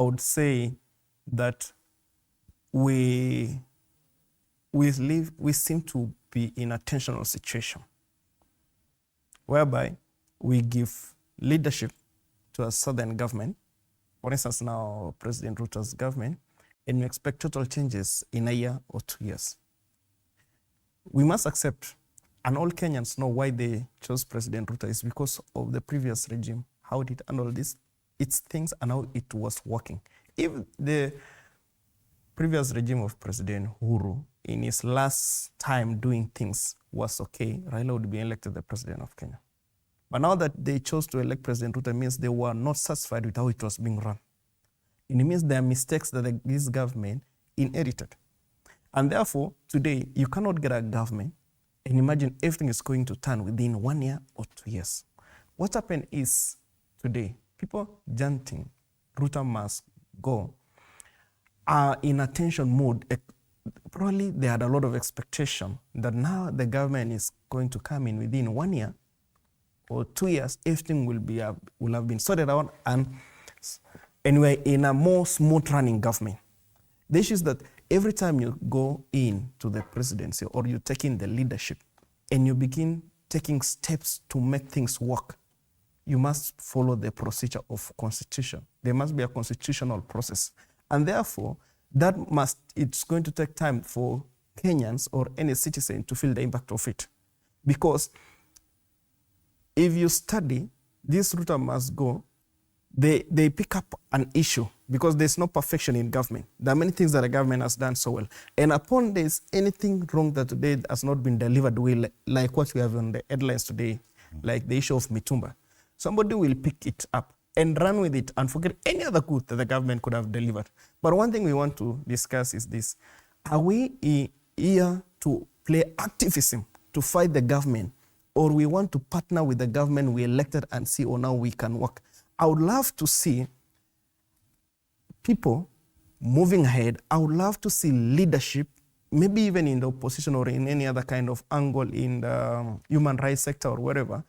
would say that we seem to be in a tensional situation whereby we give leadership to a southern government, for instance now President Ruto's government, and we expect total changes in a year or 2 years. We must accept, and all Kenyans know why they chose President Ruto is because of the previous regime, how it handled its things and how it was working. If the previous regime of President Uhuru, in his last time doing things, was okay, Raila would be elected the president of Kenya. But now that they chose to elect President Ruto, means they were not satisfied with how it was being run. It means there are mistakes that this government inherited. And therefore, today, you cannot get a government and imagine everything is going to turn within 1 year or 2 years. What happened is, today, people chanting, Ruto must go, are in a tension mood. Probably they had a lot of expectation that now the government is going to come in within 1 year or 2 years, everything will have been sorted out, and we're in a more smooth running government. The issue is that every time you go into the presidency or you take in the leadership and you begin taking steps to make things work, you must follow the procedure of constitution. There must be a constitutional process. And therefore, it's going to take time for Kenyans or any citizen to feel the impact of it. Because if you study, this Ruto must go, they pick up an issue because there's no perfection in government. There are many things that the government has done so well. And upon there's anything wrong that today has not been delivered well, like what we have on the headlines today, like the issue of Mitumba, somebody will pick it up and run with it and forget any other good that the government could have delivered. But one thing we want to discuss is this. Are we here to play activism to fight the government, or we want to partner with the government we elected and see, oh, now we can work? I would love to see people moving ahead. I would love to see leadership, maybe even in the opposition or in any other kind of angle in the human rights sector or wherever,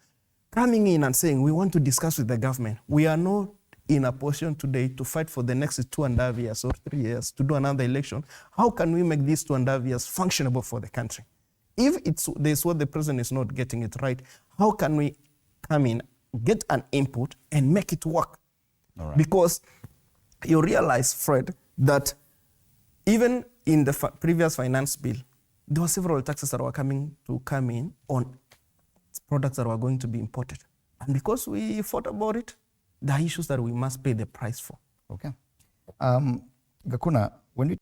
coming in and saying, we want to discuss with the government. We are not in a position today to fight for the next 2.5 years or 3 years to do another election. How can we make these 2.5 years functionable for the country? If there's what the president is not getting it right, how can we come in, get an input and make it work? All right. Because you realize, Fred, that even in the previous finance bill, there were several taxes that were come in on products that were going to be imported. And because we thought about it, there are issues that we must pay the price for. Okay. Gakuna, when we